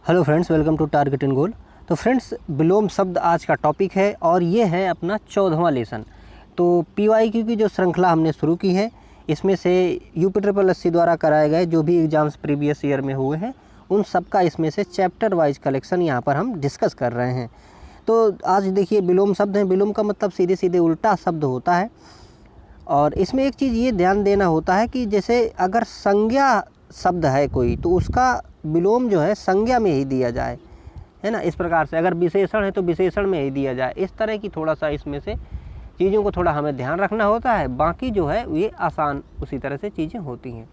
Hello friends, welcome to target and goal. तो friends, विलोम शब्द आज का टॉपिक है और ये है अपना 14वां लेसन। तो PYQ की जो श्रृंखला हमने शुरू की है, इसमें से UPSSC द्वारा कराए गए जो भी एग्ज़ाम्स प्रीवियस ईयर में हुए हैं उन सब का इसमें से चैप्टर वाइज कलेक्शन यहाँ पर हम डिस्कस कर रहे हैं। तो आज देखिए, विलोम शब्द है। विलोम का मतलब सीधे सीधे उल्टा शब्द होता है। और इसमें एक चीज़ ये ध्यान देना होता है कि जैसे अगर संज्ञा शब्द है कोई, तो उसका विलोम जो है संज्ञा में ही दिया जाए, है ना। इस प्रकार से अगर विशेषण है तो विशेषण में ही दिया जाए। इस तरह की थोड़ा सा इसमें से चीज़ों को थोड़ा हमें ध्यान रखना होता है। बाकी जो है ये आसान उसी तरह से चीज़ें होती हैं।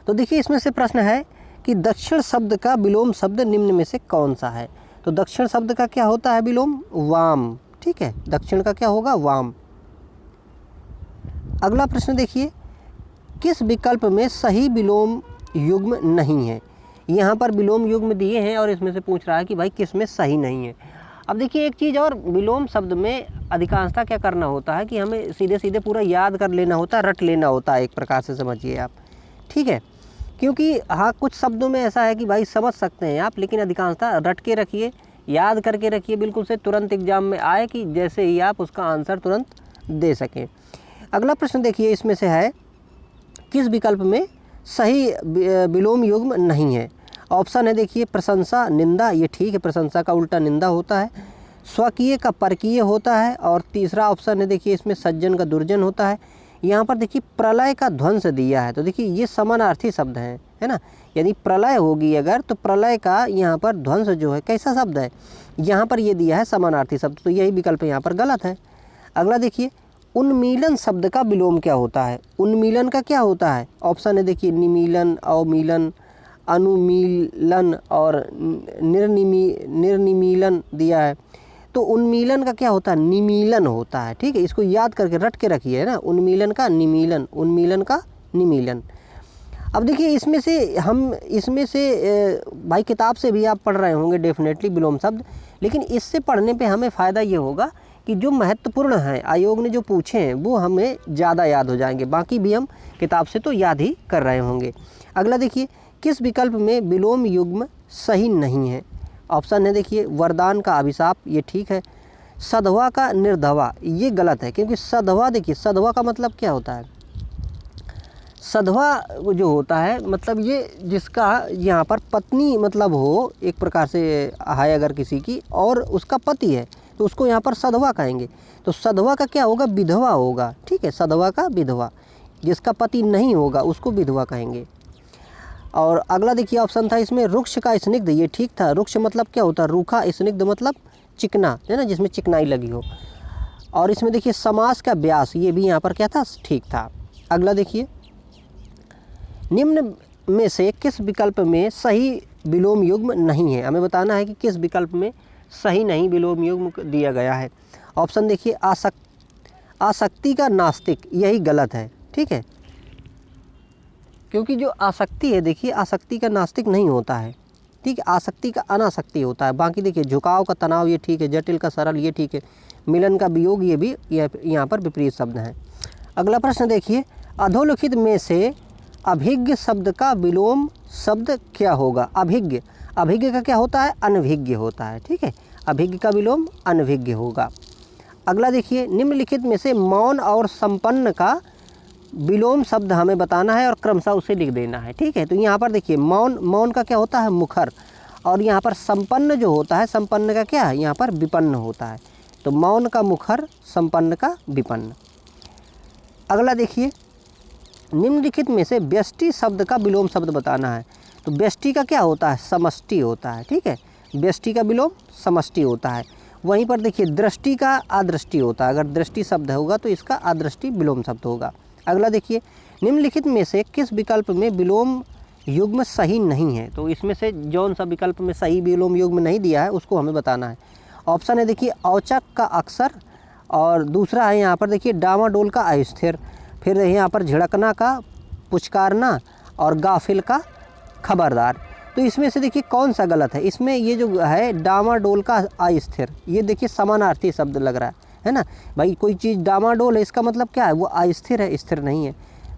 तो देखिए, इसमें से प्रश्न है कि दक्षिण शब्द का विलोम शब्द निम्न में से कौन सा है। तो दक्षिण शब्द का क्या होता है विलोम? वाम। ठीक है, दक्षिण का क्या होगा? वाम। अगला प्रश्न देखिए, किस विकल्प में सही विलोम युग्म नहीं है। यहाँ पर विलोम युग्म दिए हैं और इसमें से पूछ रहा है कि भाई किस में सही नहीं है। अब देखिए, एक चीज़ और, विलोम शब्द में अधिकांशतः क्या करना होता है कि हमें सीधे सीधे पूरा याद कर लेना होता है, रट लेना होता है, एक प्रकार से समझिए आप। ठीक है, क्योंकि हाँ, कुछ शब्दों में ऐसा है कि भाई समझ सकते हैं आप, लेकिन अधिकांशतः रट के रखिए, याद करके रखिए, बिल्कुल से तुरंत एग्जाम में आए कि जैसे ही आप उसका आंसर तुरंत दे सकें। अगला प्रश्न देखिए, इसमें से है किस विकल्प में सही विलोम युग्म नहीं है। ऑप्शन है देखिए, प्रशंसा, निंदा, ये ठीक है, प्रशंसा का उल्टा निंदा होता है। स्वकीय का परकीय होता है। और तीसरा ऑप्शन है देखिए, इसमें सज्जन का दुर्जन होता है। यहाँ पर देखिए प्रलय का ध्वंस दिया है, तो देखिए ये समानार्थी शब्द हैं, है ना। यदि प्रलय होगी अगर, तो प्रलय का यहाँ पर ध्वंस जो है कैसा शब्द है, यहाँ पर ये दिया है समानार्थी शब्द, तो यही विकल्प यहाँ पर गलत है। अगला देखिए, उन्मीलन शब्द का विलोम क्या होता है। उन्मीलन का क्या होता है? ऑप्शन है देखिए, निमीलन, अवमीलन, अनुमीलन और निर्निमीलन दिया है। तो उन्मीलन का क्या होता है? निमीलन होता है। ठीक है, इसको याद करके रट के रखिए, है ना। उन्मीलन का निमीलन, उन्मीलन का निमीलन। अब देखिए, इसमें से भाई किताब से भी आप पढ़ रहे होंगे डेफिनेटली विलोम शब्द, लेकिन इससे पढ़ने पे हमें फ़ायदा ये होगा कि जो महत्वपूर्ण हैं, आयोग ने जो पूछे हैं, वो हमें ज़्यादा याद हो जाएंगे। बाकी भी हम किताब से तो याद ही कर रहे होंगे। अगला देखिए, किस विकल्प में विलोम युग्म सही नहीं है। ऑप्शन है देखिए, वरदान का अभिशाप, ये ठीक है। सधवा का निर्धवा, ये गलत है, क्योंकि सधवा, देखिए सधवा का मतलब क्या होता है। सधवा जो होता है मतलब ये जिसका यहाँ पर पत्नी मतलब हो, एक प्रकार से है अगर किसी की, और उसका पति है, तो उसको यहाँ पर सधवा कहेंगे। तो सधवा का क्या होगा? विधवा होगा। ठीक है, सधवा का विधवा, जिसका पति नहीं होगा उसको विधवा कहेंगे। और अगला देखिए ऑप्शन था इसमें, रुक्ष का स्निग्ध, ये ठीक था। रुक्ष मतलब क्या होता है? रूखा, स्निग्ध मतलब चिकना, है ना, जिसमें चिकनाई लगी हो। और इसमें देखिए समास का व्यास, ये भी यहाँ पर क्या था? ठीक था। अगला देखिए, निम्न में से किस विकल्प में सही विलोम युग्म नहीं है। हमें बताना है कि किस विकल्प में सही नहीं विलोम युग्म दिया गया है। ऑप्शन देखिए, आसक्ति का नास्तिक, यही गलत है। ठीक है, क्योंकि जो आसक्ति है, देखिए आसक्ति का नास्तिक नहीं होता है। ठीक है, आसक्ति का अनासक्ति होता है। बाकी देखिए, झुकाव का तनाव, ये ठीक है। जटिल का सरल, ये ठीक है। मिलन का वियोग, ये भी यहाँ पर विपरीत शब्द हैं। अगला प्रश्न देखिए, अधोलिखित में से अभिज्ञ शब्द का विलोम शब्द क्या होगा। अभिज्ञ, अभिज्ञ का क्या होता है? अनभिज्ञ होता है। ठीक है, अभिज्ञ का विलोम अनभिज्ञ होगा। अगला देखिए, निम्नलिखित में से मौन और संपन्न का विलोम शब्द हमें बताना है और क्रमशः उसे लिख देना है। ठीक है, तो यहाँ पर देखिए, मौन का क्या होता है? मुखर। और यहाँ पर संपन्न जो होता है, संपन्न का क्या है? यहाँ पर विपन्न होता है। तो मौन का मुखर, संपन्न का विपन्न। अगला देखिए, निम्नलिखित में से व्यष्टि शब्द का विलोम शब्द बताना है। तो व्यष्टि का क्या होता है? समष्टि होता है। ठीक है, व्यष्टि का विलोम समष्टि होता है। वहीं पर देखिए, दृष्टि का अदृष्टि होता है। अगर दृष्टि शब्द होगा तो इसका अदृष्टि विलोम शब्द होगा। अगला देखिए, निम्नलिखित में से किस विकल्प में विलोम युग्म सही नहीं है। तो इसमें से जौन सा विकल्प में सही विलोम युग्म नहीं दिया है उसको हमें बताना है। ऑप्शन है देखिए, औचक का अक्सर, और दूसरा है यहाँ पर देखिए डामाडोल का अस्थिर, फिर यहाँ पर झिड़कना का पुचकारना, और गाफिल का खबरदार। तो इसमें से देखिए कौन सा गलत है। इसमें ये जो है डामाडोल का अस्थिर, ये देखिए समानार्थी शब्द लग रहा है ना भाई। कोई चीज़ डामाडोल है, इसका मतलब क्या है? वो अस्थिर है, स्थिर नहीं है।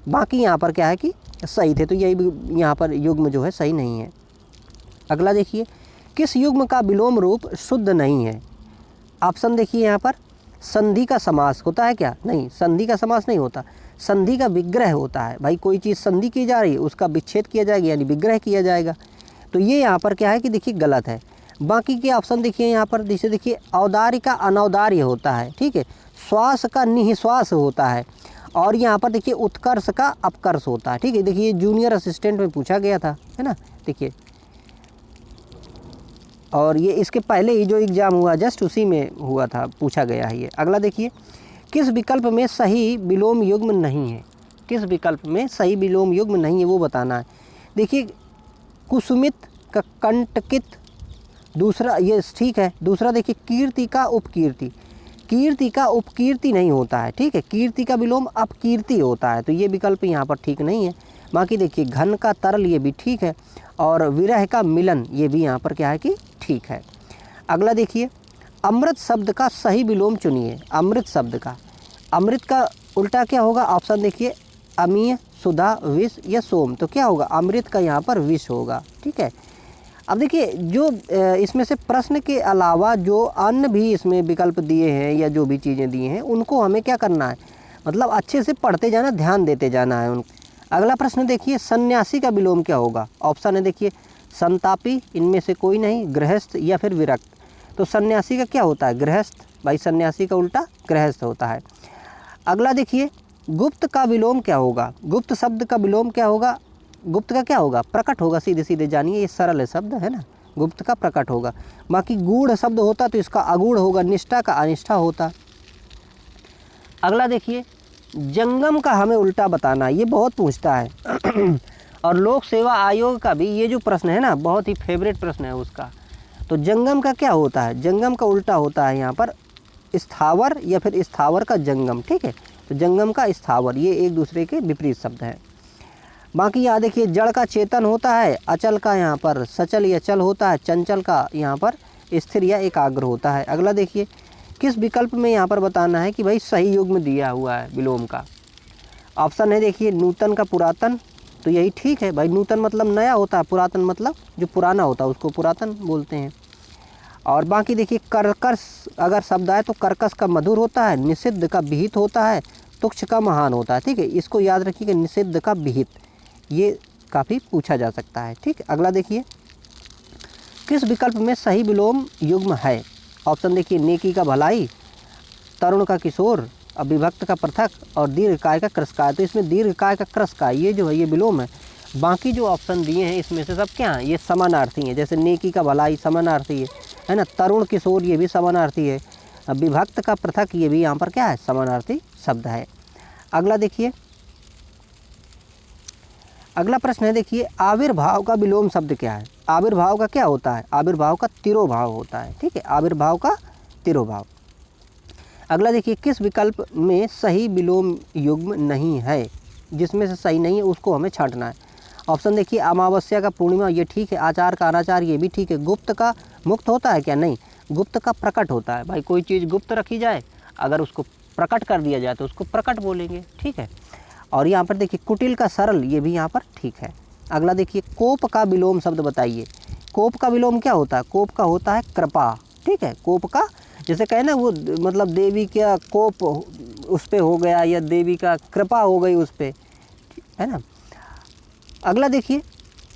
बाकी यहाँ पर क्या है कि सही थे, तो यही यहाँ पर युग्म जो है सही नहीं है। अगला देखिए, किस युग्म का विलोम रूप शुद्ध नहीं है? ऑप्शन देखिए यहाँ पर, संधि का समास होता है क्या? नहीं, संधि का समास नहीं होता, संधि का विग्रह होता है। भाई कोई चीज़ संधि की जा रही है, उसका विच्छेद किया जाएगा यानी विग्रह किया जाएगा। तो ये यहाँ पर क्या है कि देखिए गलत है। बाकी के ऑप्शन देखिए यहाँ पर, जैसे देखिए औदार्य का अनौदार्य होता है, ठीक है, श्वास का निःश्वास होता है, और यहाँ पर देखिए उत्कर्ष का अपकर्ष होता है, ठीक है। देखिए जूनियर असिस्टेंट में पूछा गया था, है ना, देखिए, और ये इसके पहले ही जो एग्ज़ाम हुआ जस्ट उसी में हुआ था, पूछा गया है ये। अगला देखिए, किस विकल्प में सही विलोम युग्म नहीं है? किस विकल्प में सही विलोम युग्म नहीं है वो बताना है। देखिए कुसुमित का कंटकित, दूसरा ये ठीक है। दूसरा देखिए कीर्ति का उपकीर्ति, कीर्ति का उपकीर्ति नहीं होता है, ठीक है, कीर्ति का विलोम अपकीर्ति होता है, तो ये विकल्प यहाँ पर ठीक नहीं है। बाकी देखिए घन का तरल ये भी ठीक है, और विरह का मिलन ये भी यहाँ पर क्या है कि ठीक है। अगला देखिए, अमृत शब्द का सही विलोम चुनिए। अमृत शब्द का, अमृत का उल्टा क्या होगा? ऑप्शन देखिए, अमीय, सुधा, विष या सोम। तो क्या होगा? अमृत का यहाँ पर विष होगा, ठीक है। अब देखिए जो इसमें से प्रश्न के अलावा जो अन्य भी इसमें विकल्प दिए हैं या जो भी चीज़ें दी हैं उनको हमें क्या करना है, मतलब अच्छे से पढ़ते जाना, ध्यान देते जाना है उनको। अगला प्रश्न देखिए, सन्यासी का विलोम क्या होगा? ऑप्शन है देखिए, संतापी, इनमें से कोई नहीं, गृहस्थ या फिर विरक्त। तो सन्यासी का क्या होता है? गृहस्थ। भाई सन्यासी का उल्टा गृहस्थ होता है। अगला देखिए, गुप्त का विलोम क्या होगा? गुप्त शब्द का विलोम क्या होगा? गुप्त का क्या होगा? प्रकट होगा, सीधे सीधे जानिए, ये सरल है शब्द, है ना, गुप्त का प्रकट होगा। बाकी गूढ़ शब्द होता तो इसका अगूढ़ होगा, निष्ठा का अनिष्ठा होता। अगला देखिए, जंगम का हमें उल्टा बताना, ये बहुत पूछता है और लोक सेवा आयोग का भी ये जो प्रश्न है ना, बहुत ही फेवरेट प्रश्न है उसका। तो जंगम का क्या होता है? जंगम का उल्टा होता है यहाँ पर स्थावर या फिर स्थावर का जंगम, ठीक है। तो जंगम का स्थावर, ये एक दूसरे के विपरीत शब्द हैं। बाकी यहाँ देखिए, जड़ का चेतन होता है, अचल का यहाँ पर सचल या चल होता है, चंचल का यहाँ पर स्थिर या एकाग्र होता है। अगला देखिए, किस विकल्प में यहाँ पर बताना है कि भाई सही युग्म दिया हुआ है विलोम का? ऑप्शन है देखिए, नूतन का पुरातन, तो यही ठीक है। भाई नूतन मतलब नया होता है, पुरातन मतलब जो पुराना होता है उसको पुरातन बोलते हैं। और बाकी देखिए, कर्कश अगर शब्द आए तो कर्कश का मधुर होता है, निषिद्ध का विहित होता है, तुक्ष का महान होता है, ठीक है। इसको याद रखिए कि निषिद्ध का विहित, ये काफ़ी पूछा जा सकता है, ठीक। अगला देखिए, किस विकल्प में सही विलोम युग्म है? ऑप्शन देखिए, नेकी का भलाई, तरुण का किशोर, अविभक्त का पृथक और दीर्घकाय का क्रसकाय। तो इसमें दीर्घकाय का क्रसकाय ये जो है ये विलोम है। बाकी जो ऑप्शन दिए हैं इसमें से सब क्या हैं? ये समानार्थी हैं। जैसे नेकी का भलाई समानार्थी है ना, तरुण किशोर ये भी समानार्थी है, विभक्त का पृथक ये भी यहाँ पर क्या है? समानार्थी शब्द है। अगला देखिए, अगला प्रश्न है देखिए, आविर्भाव का विलोम शब्द क्या है? आविर्भाव का क्या होता है? आविर्भाव का तिरोभाव होता है, ठीक है, आविर्भाव का तिरोभाव। अगला देखिए, किस विकल्प में सही विलोम युग्म नहीं है? जिसमें से सही नहीं है उसको हमें छांटना है। ऑप्शन देखिए, अमावस्या का पूर्णिमा ये ठीक है, आचार का अनाचार ये भी ठीक है, गुप्त का मुक्त होता है क्या? नहीं, गुप्त का प्रकट होता है। भाई कोई चीज़ गुप्त रखी जाए, अगर उसको प्रकट कर दिया जाए तो उसको प्रकट बोलेंगे, ठीक है। और यहाँ पर देखिए, कुटिल का सरल ये भी यहाँ पर ठीक है। अगला देखिए, कोप का विलोम शब्द बताइए। कोप का विलोम क्या होता है? कोप का होता है कृपा, ठीक है। कोप का जैसे कहे ना, वो मतलब देवी का कोप उस पर हो गया या देवी का कृपा हो गई उस पर, है ना। अगला देखिए,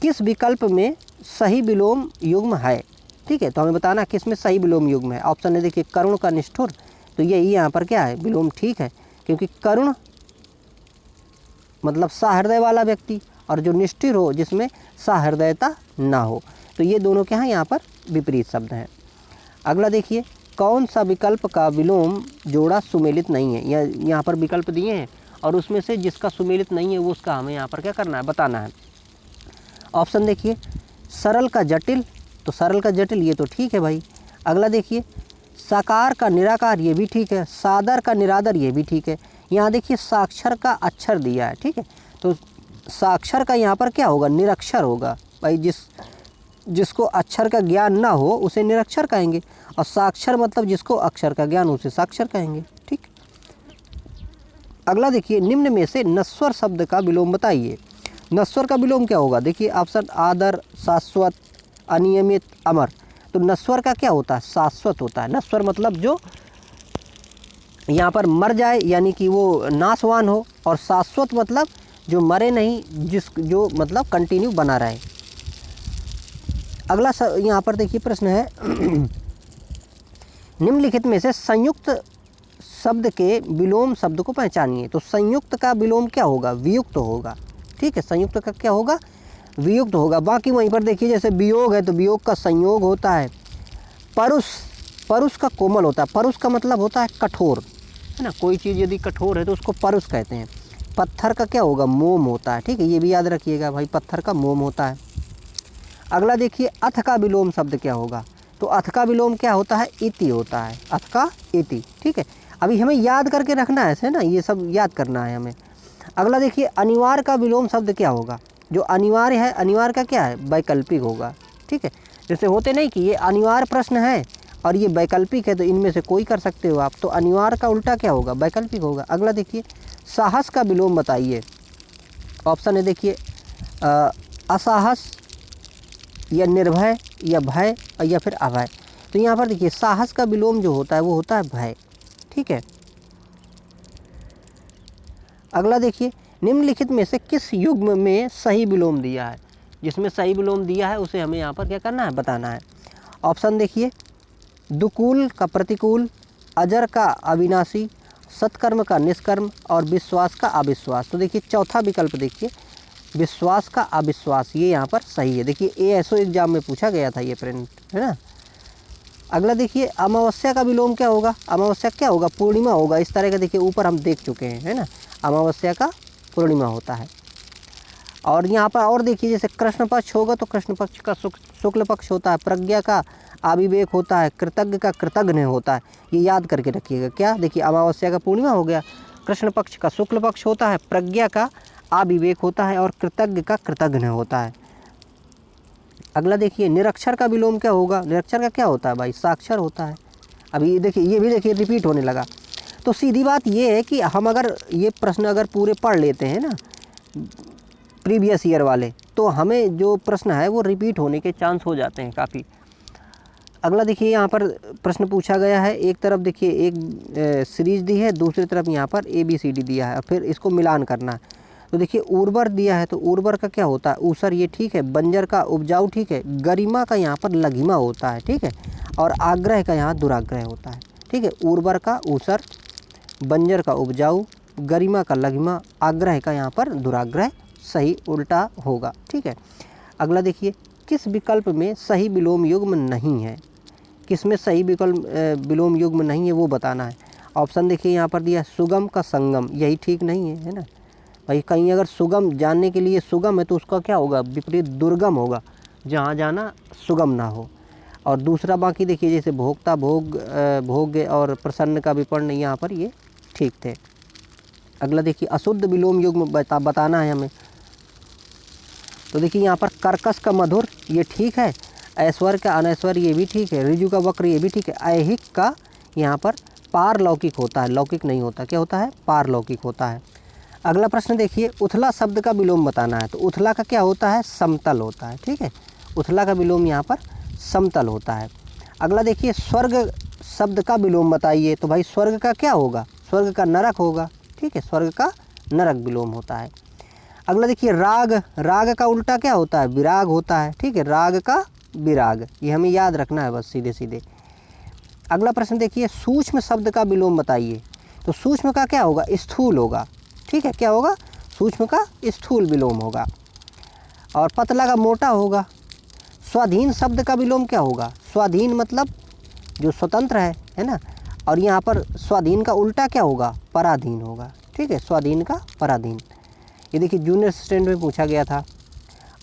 किस विकल्प में सही विलोम युग्म है? ठीक है, तो हमें बताना किस में सही विलोम युग्म है। ऑप्शन है देखिए, करुण का निष्ठुर, तो यही यहाँ पर क्या है? विलोम ठीक है, क्योंकि करुण मतलब सहृदय वाला व्यक्ति, और जो निष्ठुर हो जिसमें सहृदयता ना हो, तो ये दोनों क्या हैं? यहाँ पर विपरीत शब्द हैं। अगला देखिए, कौन सा विकल्प का विलोम जोड़ा सुमेलित नहीं है? यहाँ पर विकल्प दिए हैं और उसमें से जिसका सुमेलित नहीं है वो उसका हमें यहाँ पर क्या करना है? बताना है। ऑप्शन देखिए, सरल का जटिल, तो सरल का जटिल ये तो ठीक है भाई। अगला देखिए, साकार का निराकार ये भी ठीक है, सादर का निरादर ये भी ठीक है। यहाँ देखिए, साक्षर का अक्षर दिया है, ठीक है, तो साक्षर का यहाँ पर क्या होगा? निरक्षर होगा। भाई जिसको अक्षर का ज्ञान ना हो उसे निरक्षर कहेंगे, और साक्षर मतलब जिसको अक्षर का ज्ञान उसे साक्षर कहेंगे, ठीक। अगला देखिए, निम्न में से नश्वर शब्द का विलोम बताइए। नश्वर का विलोम क्या होगा? देखिए ऑप्शन, आदर, शाश्वत, अनियमित, अमर। तो नश्वर का क्या होता है? शाश्वत होता है। नश्वर मतलब जो यहाँ पर मर जाए, यानी कि वो नाशवान हो, और शाश्वत मतलब जो मरे नहीं, जो मतलब कंटिन्यू बना रहे। अगला यहाँ पर देखिए प्रश्न है निम्नलिखित में से संयुक्त शब्द के विलोम शब्द को पहचानिए। तो संयुक्त का विलोम क्या होगा? वियुक्त होगा। ठीक है, संयुक्त का क्या होगा? वियुक्त होगा। बाकी वहीं पर देखिए जैसे वियोग है तो वियोग का संयोग होता है। परुष, परुष का कोमल होता है। परुष का मतलब होता है कठोर, है ना। कोई चीज़ यदि कठोर है तो उसको परुष कहते हैं। पत्थर का क्या होगा? मोम होता है। ठीक है, ये भी याद रखिएगा भाई, पत्थर का मोम होता है। अगला देखिए अथ का विलोम शब्द क्या होगा? तो अथ का विलोम क्या होता है? इति होता है। अथ का इति। ठीक है, अभी हमें याद करके रखना है ऐसे ना, ये सब याद करना है हमें। अगला देखिए अनिवार्य का विलोम शब्द क्या होगा? जो अनिवार्य है, अनिवार्य का क्या है? वैकल्पिक होगा। ठीक है, जैसे होते नहीं कि ये अनिवार्य प्रश्न है और ये वैकल्पिक है, तो इनमें से कोई कर सकते हो आप, तो अनिवार्य का उल्टा क्या होगा? वैकल्पिक होगा। अगला देखिए साहस का विलोम बताइए। ऑप्शन है देखिए असाहस, या निर्भय, या भय, या फिर अभय। तो यहाँ पर देखिए साहस का विलोम जो होता है वो होता है भय। ठीक है, अगला देखिए निम्नलिखित में से किस युग्म में सही विलोम दिया है? जिसमें सही विलोम दिया है उसे हमें यहाँ पर क्या करना है? बताना है। ऑप्शन देखिए दुकूल का प्रतिकूल, अजर का अविनाशी, सत्कर्म का निष्कर्म, और विश्वास का अविश्वास। तो देखिए चौथा विकल्प देखिए विश्वास का अविश्वास, ये यहाँ पर सही है। देखिए ASO एग्जाम में पूछा गया था ये प्रिंट, है ना। अगला देखिए अमावस्या का विलोम क्या होगा? अमावस्या क्या होगा? पूर्णिमा होगा। इस तरह का देखिए ऊपर हम देख चुके हैं, है ना। अमावस्या का पूर्णिमा होता है। और यहाँ पर और देखिए जैसे कृष्ण पक्ष होगा तो कृष्ण पक्ष का शुक्ल पक्ष होता है। प्रज्ञा का अविवेक होता है। कृतज्ञ का कृतघ्न होता है। ये याद करके रखिएगा। क्या? देखिए अमावस्या का पूर्णिमा हो गया, कृष्ण पक्ष का शुक्ल पक्ष होता है, प्रज्ञा का अविवेक होता है, और कृतज्ञ का कृतघ्न होता है। अगला देखिए निरक्षर का विलोम क्या होगा? निरक्षर का क्या होता है भाई? साक्षर होता है। अभी देखिए ये भी देखिए रिपीट होने लगा। तो सीधी बात ये है कि हम अगर ये प्रश्न अगर पूरे पढ़ लेते हैं ना प्रीवियस ईयर वाले, तो हमें जो प्रश्न है वो रिपीट होने के चांस हो जाते हैं काफ़ी। अगला देखिए यहाँ पर प्रश्न पूछा गया है। एक तरफ देखिए एक सीरीज दी है, दूसरी तरफ यहाँ पर ABCD दिया है, फिर इसको मिलान करना है। तो देखिए उर्वर दिया है, तो उर्वर का क्या होता है? ऊसर, ये ठीक है। बंजर का उपजाऊ, ठीक है। गरिमा का यहाँ पर लघिमा होता है, ठीक है। और आग्रह का यहाँ दुराग्रह होता है, ठीक है। उर्वर का ऊसर, बंजर का उपजाऊ, गरिमा का लघिमा, आग्रह का यहाँ पर दुराग्रह सही उल्टा होगा, ठीक है। अगला देखिए किस विकल्प में सही विलोम युग्म नहीं है? किस में सही विकल्प विलोम युग्म नहीं है वो बताना है। ऑप्शन देखिए यहाँ पर दिया सुगम का संगम, यही ठीक नहीं है, है ना भाई। कहीं अगर सुगम जानने के लिए सुगम है तो उसका क्या होगा? विपरीत दुर्गम होगा, जहाँ जाना सुगम ना हो। और दूसरा बाकी देखिए जैसे भोक्ता, भोग्य और प्रसन्न का विपर्ण, यहाँ पर ये ठीक थे। अगला देखिए अशुद्ध विलोम युग्म बताना है हमें। तो देखिए यहाँ पर कर्कश का मधुर, ये ठीक है। ऐश्वर्य का अनैश्वर्य, ये भी ठीक है। ऋजु का वक्र, ये भी ठीक है। ऐहिक का यहाँ पर पारलौकिक होता है, लौकिक नहीं होता। क्या होता है? पारलौकिक होता है। अगला प्रश्न देखिए उथला शब्द का विलोम बताना है। तो उथला का क्या होता है? समतल होता है, ठीक है। उथला का विलोम यहाँ पर समतल होता है। अगला देखिए स्वर्ग शब्द का विलोम बताइए। तो भाई स्वर्ग का क्या होगा? स्वर्ग का नरक होगा, ठीक है। स्वर्ग का नरक विलोम होता है। अगला देखिए राग, राग का उल्टा क्या होता है? विराग होता है, ठीक है। राग का विराग, ये हमें याद रखना है बस सीधे सीधे। अगला प्रश्न देखिए सूक्ष्म शब्द का विलोम बताइए। तो सूक्ष्म का क्या होगा? स्थूल होगा, ठीक है। क्या होगा? सूक्ष्म का स्थूल विलोम होगा। और पतला का मोटा होगा। स्वाधीन शब्द का विलोम क्या होगा? स्वाधीन मतलब जो स्वतंत्र है ना। और यहाँ पर स्वाधीन का उल्टा क्या होगा? पराधीन होगा, ठीक है। स्वाधीन का पराधीन, ये देखिए जूनियर स्टैंड में पूछा गया था।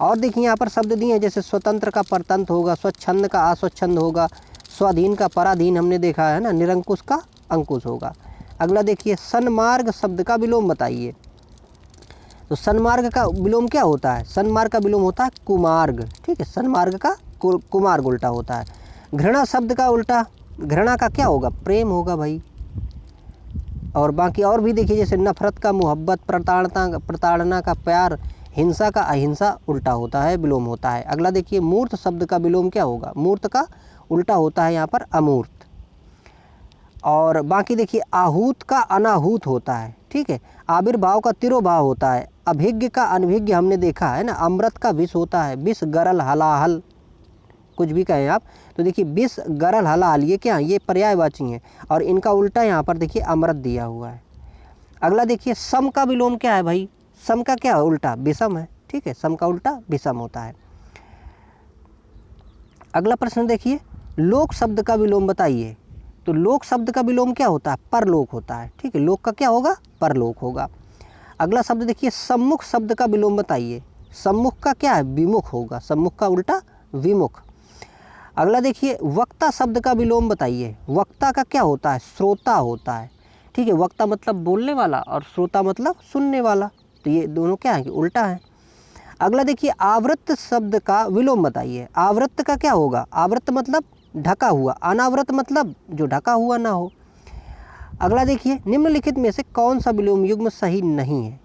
और देखिए यहाँ पर शब्द दिए हैं जैसे स्वतंत्र का परतंत्र होगा, स्वच्छंद का अस्वच्छंद होगा, स्वाधीन का पराधीन हमने देखा है ना, निरंकुश का अंकुश होगा। अगला देखिए सन्मार्ग शब्द का विलोम बताइए। तो सन्मार्ग का विलोम क्या होता है? सन्मार्ग का विलोम होता है कुमार्ग, ठीक है। सन्मार्ग का कुमार्ग उल्टा होता है। घृणा शब्द का उल्टा, घृणा का क्या होगा? प्रेम होगा भाई। और बाकी और भी देखिए जैसे नफरत का मोहब्बत, प्रताड़ना का प्यार, हिंसा का अहिंसा उल्टा होता है, विलोम होता है। अगला देखिए, मूर्त शब्द का विलोम क्या होगा? मूर्त का उल्टा होता है यहाँ पर अमूर्त। और बाकी देखिए, आहूत का अनाहूत होता है, ठीक है। आविर्भाव का तिरोभाव होता है। अभिज्ञ का अनभिज्ञ हमने देखा है ना। अमृत का विष होता है। विष, गरल, हलाहल, कुछ भी कहें आप, तो देखिए विष, गरल, हलाहल ये क्या है? ये पर्यायवाची हैं और इनका उल्टा यहाँ पर देखिए अमृत दिया हुआ है। अगला देखिए, सम का विलोम क्या है भाई? सम का क्या है उल्टा? विषम है, ठीक है। सम का उल्टा विषम होता है। अगला प्रश्न देखिए, लोक शब्द का विलोम बताइए। तो लोक शब्द का विलोम क्या होता है? परलोक होता है, ठीक है। लोक का क्या होगा? परलोक होगा। अगला शब्द देखिए, सम्मुख शब्द का विलोम बताइए। सम्मुख का क्या है? विमुख होगा। सम्मुख का उल्टा विमुख। अगला देखिए, वक्ता शब्द का विलोम बताइए। वक्ता का क्या होता है? श्रोता होता है, ठीक है। वक्ता मतलब बोलने वाला और श्रोता मतलब सुनने वाला, तो ये दोनों क्या है कि उल्टा है। अगला देखिए, आवृत्त शब्द का विलोम बताइए। आवृत्त का क्या होगा? आवृत्त मतलब ढका हुआ, अनावृत मतलब जो ढका हुआ ना हो। अगला देखिए, निम्नलिखित में से कौन सा विलोम युग्म सही नहीं है?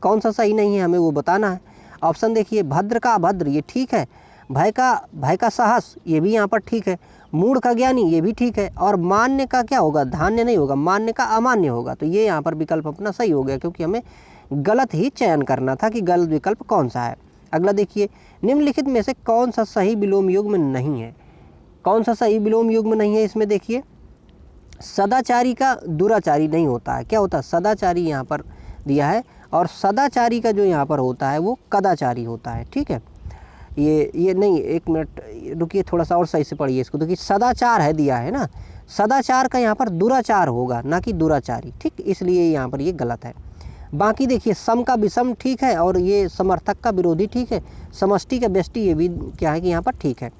कौन सा सही नहीं है हमें वो बताना है। ऑप्शन देखिए, भद्र का अभद्र ये ठीक है। भय का साहस ये भी यहाँ पर ठीक है। मूढ़ का ज्ञानी ये भी ठीक है। और मान्य का क्या होगा? धान्य नहीं होगा, मान्य का अमान्य होगा। तो ये यहाँ पर विकल्प अपना सही हो गया, क्योंकि हमें गलत ही चयन करना था कि गलत विकल्प कौन सा है। अगला देखिए, निम्नलिखित में से कौन सा सही विलोम युग्म नहीं है? कौन सा सही विलोम युग्म नहीं है? इसमें देखिए, सदाचारी का दुराचारी नहीं होता है। क्या होता है? सदाचारी यहाँ पर दिया है, और सदाचारी का जो यहाँ पर होता है वो कदाचारी होता है, ठीक है। ये नहीं, एक मिनट रुकिए, थोड़ा सा और सही से पढ़िए इसको। देखिए, सदाचार है दिया है ना, सदाचार का यहाँ पर दुराचार होगा, ना कि दुराचारी, ठीक। इसलिए यहाँ पर ये गलत है। बाकी देखिए, सम का विषम ठीक है, और ये समर्थक का विरोधी ठीक है। समष्टि का व्यष्टि ये भी क्या है कि यहाँ पर ठीक है।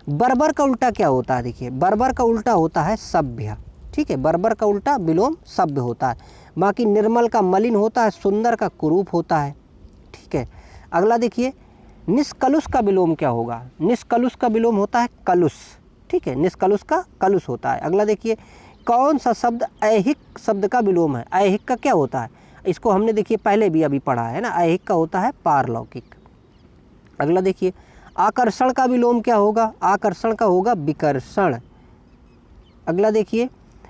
बर्बर का उल्टा क्या होता है? देखिए, बर्बर का उल्टा होता है सभ्य, ठीक है। बर्बर का उल्टा विलोम सभ्य होता है। बाकी निर्मल का मलिन होता है, सुंदर का कुरूप होता है, ठीक है। अगला देखिए, निष्कलुष का विलोम क्या होगा? निष्कलुष का विलोम होता है कलुष, ठीक है। निष्कलुष का कलुष होता है। अगला देखिए, कौन सा शब्द ऐहिक शब्द का विलोम है? ऐहिक का क्या होता है? इसको हमने देखिए पहले भी अभी पढ़ा है ना। ऐहिक का होता है पारलौकिक। अगला देखिए, आकर्षण का विलोम क्या होगा? आकर्षण का होगा विकर्षण। अगला देखिए,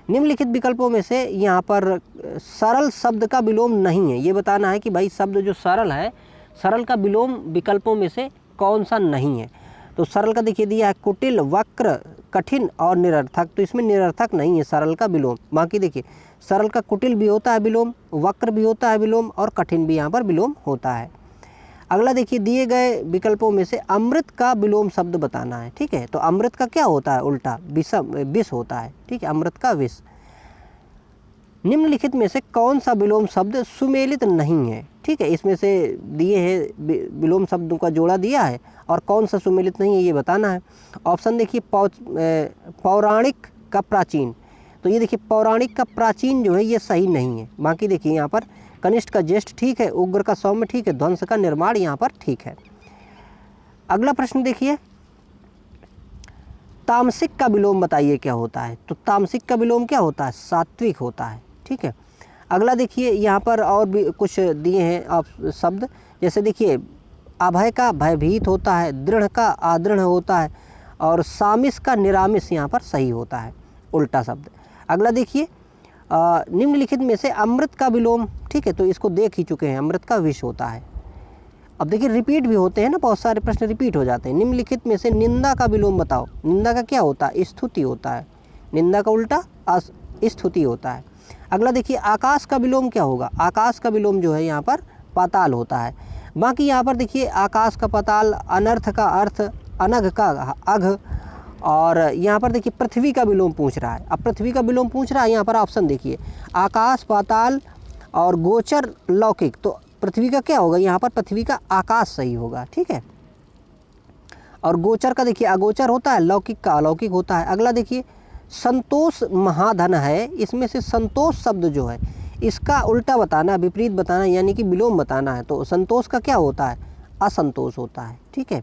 निम्नलिखित विकल्पों में से यहाँ पर सरल शब्द का विलोम नहीं है। ये बताना है कि भाई शब्द जो सरल है, सरल का विलोम विकल्पों में से कौन सा नहीं है। तो सरल का देखिए दिया है कुटिल, वक्र, कठिन और निरर्थक। तो इसमें निरर्थक नहीं है सरल का विलोम। बाकी देखिए, सरल का कुटिल भी होता है विलोम, वक्र भी होता है विलोम, और कठिन भी यहाँ पर विलोम होता है। अगला देखिए, दिए गए विकल्पों में से अमृत का विलोम शब्द बताना है, ठीक है। तो अमृत का क्या होता है? उल्टा विष होता है, ठीक है। अमृत का विष। निम्नलिखित में से कौन सा विलोम शब्द सुमेलित नहीं है? ठीक है, इसमें से दिए हैं विलोम शब्दों का जोड़ा दिया है, और कौन सा सुमेलित नहीं है ये बताना है। ऑप्शन देखिए, पौराणिक का प्राचीन। तो ये देखिए, पौराणिक का प्राचीन जो है ये सही नहीं है। बाकी देखिए, यहाँ पर कनिष्ठ का ज्येष्ठ ठीक है, उग्र का सौम्य ठीक है, ध्वंस का निर्माण यहाँ पर ठीक है। अगला प्रश्न देखिए, तामसिक का विलोम बताइए क्या होता है? तो तामसिक का विलोम क्या होता है? सात्विक होता है, ठीक है। अगला देखिए, यहाँ पर और भी कुछ दिए हैं आप शब्द, जैसे देखिए, अभय का भयभीत होता है, दृढ़ का आदृढ़ होता है, और सामिस का निरामिस यहाँ पर सही होता है, उल्टा शब्द। अगला देखिए, निम्नलिखित में से अमृत का विलोम, ठीक है, तो इसको देख ही चुके हैं, अमृत का विष होता है। अब देखिए, रिपीट भी होते हैं ना, बहुत सारे प्रश्न रिपीट हो जाते हैं। निम्नलिखित में से निंदा का विलोम बताओ। निंदा का क्या होता है? स्तुति होता है। निंदा का उल्टा स्तुति होता है। अगला देखिए, आकाश का विलोम क्या होगा? आकाश का विलोम जो है यहाँ पर पाताल होता है। बाकी यहाँ पर देखिए, आकाश का पाताल, अनर्थ का अर्थ, अनघ का अघ, और यहाँ पर देखिए पृथ्वी का विलोम पूछ रहा है। अब पृथ्वी का विलोम पूछ रहा है, यहाँ पर ऑप्शन देखिए, आकाश, पाताल और गोचर, लौकिक। तो पृथ्वी का क्या होगा? यहाँ पर पृथ्वी का आकाश सही होगा, ठीक है। और गोचर का देखिए अगोचर होता है, लौकिक का अलौकिक होता है। अगला देखिए, संतोष महाधन है, इसमें से संतोष शब्द जो है इसका उल्टा बताना, विपरीत बताना, यानी कि विलोम बताना है। तो संतोष का क्या होता है? असंतोष होता है, ठीक है।